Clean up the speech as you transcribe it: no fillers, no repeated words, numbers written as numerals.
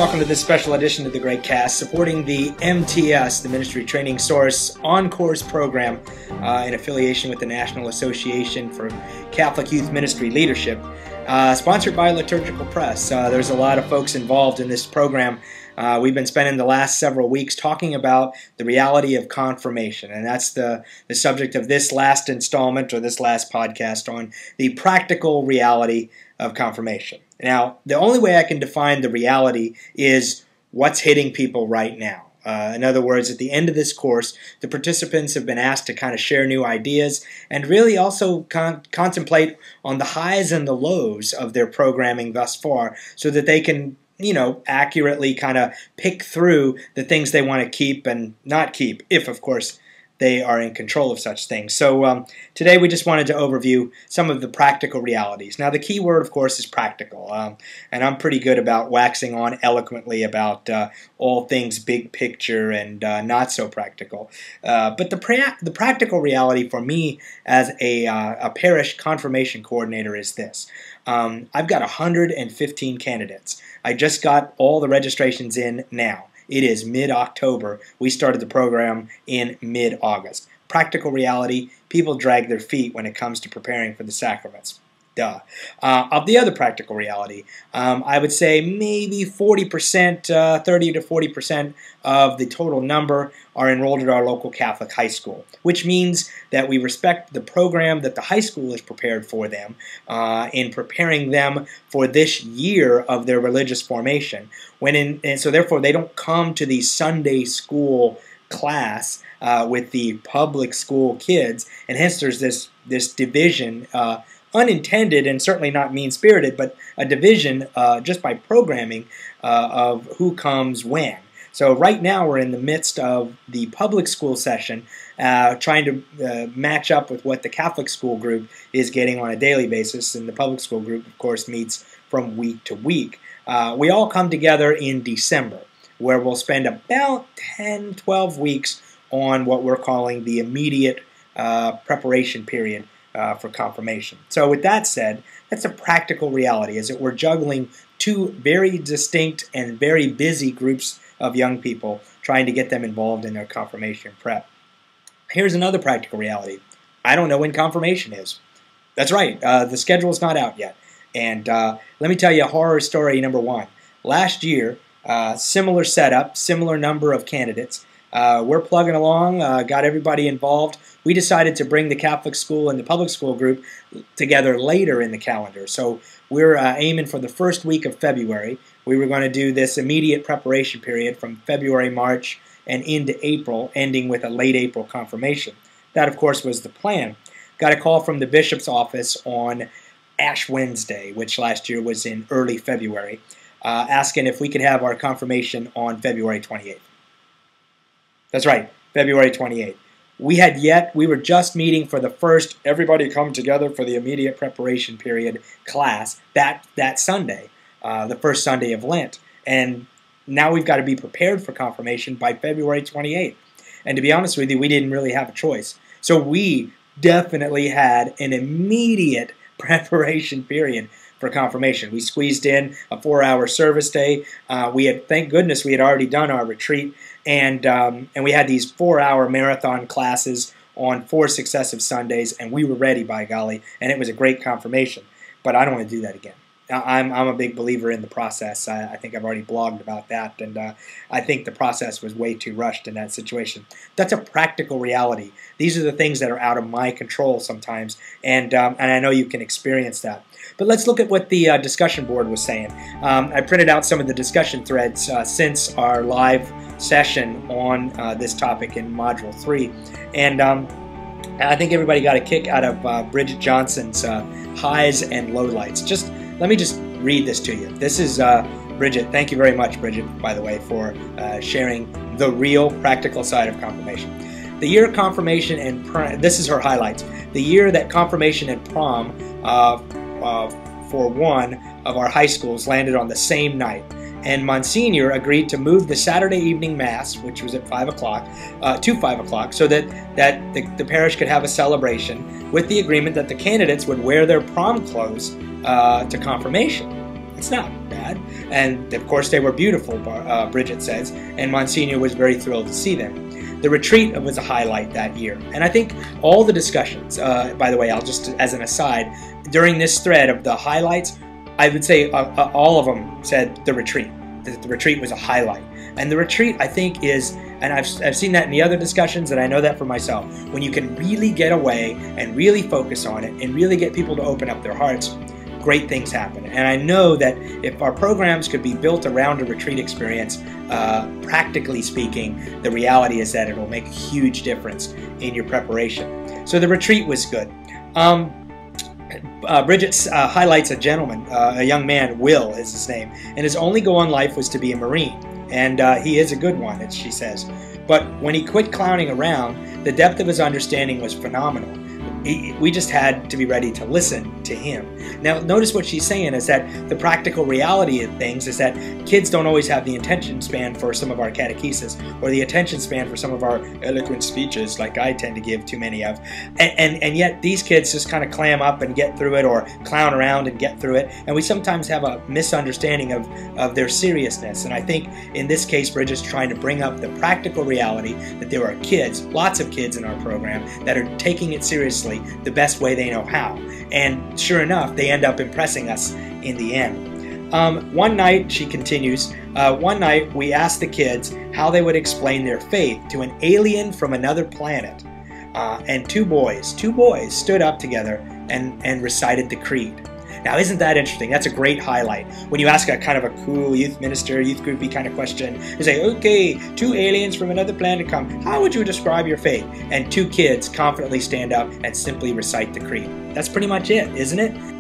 welcome to this special edition of the GregCast, supporting the MTS, the Ministry Training Source OnCourse program, in affiliation with the National Association for Catholic Youth Ministry Leadership, sponsored by Liturgical Press. There's a lot of folks involved in this program. We've been spending the last several weeks talking about the reality of confirmation, and that's the subject of this last installment, or this last podcast, on the practical reality of confirmation. Now, the only way I can define the reality is what's hitting people right now. In other words, at the end of this course, the participants have been asked to kind of share new ideas and really also contemplate on the highs and the lows of their programming thus far, so that they can, accurately kind of pick through the things they want to keep and not keep, if, of course, they are in control of such things. So today we just wanted to overview some of the practical realities. Now, the key word, of course, is practical. And I'm pretty good about waxing on eloquently about all things big picture and not so practical. But the practical reality for me as a parish confirmation coordinator is this. I've got 115 candidates. I just got all the registrations in now. It is mid-October. We started the program in mid-August. Practical reality, people drag their feet when it comes to preparing for the sacraments. Duh. Of the other practical reality, I would say maybe 40%, 30 to 40% of the total number are enrolled at our local Catholic high school, which means that we respect the program that the high school has prepared for them in preparing them for this year of their religious formation. And so therefore they don't come to the Sunday school class with the public school kids, and hence there's this division, unintended and certainly not mean-spirited, but a division just by programming of who comes when. So right now we're in the midst of the public school session, trying to match up with what the Catholic school group is getting on a daily basis, and the public school group, of course, meets from week to week. We all come together in December, where we'll spend about 10, 12 weeks on what we're calling the immediate preparation period for confirmation. So with that said, that's a practical reality, is that we're juggling two very distinct and very busy groups of young people, trying to get them involved in their confirmation prep. Here's another practical reality. I don't know when confirmation is. That's right, the schedule's not out yet. And let me tell you horror story number one. Last year, similar setup, similar number of candidates. We're plugging along, got everybody involved. We decided to bring the Catholic school and the public school group together later in the calendar. So we're aiming for the first week of February. We were going to do this immediate preparation period from February, March, and into April, ending with a late April confirmation. That, of course, was the plan. Got a call from the bishop's office on Ash Wednesday, which last year was in early February, asking if we could have our confirmation on February 28th. That's right, February 28th. We were just meeting for the first everybody come together for the immediate preparation period class that Sunday, the first Sunday of Lent. And now we've got to be prepared for confirmation by February 28th. And to be honest with you, we didn't really have a choice. So we definitely had an immediate preparation period for confirmation. We squeezed in a 4-hour service day. Thank goodness we had already done our retreat, and we had these 4-hour marathon classes on 4 successive Sundays, and we were ready, by golly, and it was a great confirmation. But I don't want to do that again. I'm a big believer in the process. I think I've already blogged about that, and I think the process was way too rushed in that situation. That's a practical reality. These are the things that are out of my control sometimes, and I know you can experience that. But let's look at what the discussion board was saying. I printed out some of the discussion threads since our live session on this topic in Module 3, and I think everybody got a kick out of Bridget Johnson's highs and lowlights. Let me just read this to you. This is Bridget. Thank you very much, Bridget, by the way, for sharing the real practical side of confirmation. The year confirmation and this is her highlights. The year that confirmation and prom for one of our high schools landed on the same night, and Monsignor agreed to move the Saturday evening Mass, which was at 5 o'clock, to 5 o'clock, so that the parish could have a celebration, with the agreement that the candidates would wear their prom clothes to confirmation. It's not bad. And of course they were beautiful, Bridget says, and Monsignor was very thrilled to see them. The retreat was a highlight that year. And I think all the discussions, by the way, I'll just, as an aside, during this thread of the highlights, I would say all of them said the retreat. That the retreat was a highlight. And the retreat, I think, is, and I've seen that in the other discussions, and I know that for myself, when you can really get away and really focus on it and really get people to open up their hearts, great things happen. And I know that if our programs could be built around a retreat experience, practically speaking, the reality is that it will make a huge difference in your preparation. So the retreat was good. Bridget highlights a gentleman, a young man, Will is his name, and his only goal in life was to be a Marine. And he is a good one, as she says. But when he quit clowning around, the depth of his understanding was phenomenal. We just had to be ready to listen to him. Now, notice what she's saying is that the practical reality of things is that kids don't always have the attention span for some of our catechesis or the attention span for some of our eloquent speeches like I tend to give too many of. And yet these kids just kind of clam up and get through it, or clown around and get through it. And we sometimes have a misunderstanding of their seriousness. And I think in this case, Bridget's trying to bring up the practical reality that there are kids, lots of kids in our program, that are taking it seriously the best way they know how. And sure enough, they end up impressing us in the end. One night, she continues, one night we asked the kids how they would explain their faith to an alien from another planet. And two boys stood up together and recited the creed. Now, isn't that interesting? That's a great highlight. When you ask a kind of a cool youth minister, youth groupy kind of question, you say, okay, two aliens from another planet come. How would you describe your faith? And two kids confidently stand up and simply recite the creed. That's pretty much it, isn't it?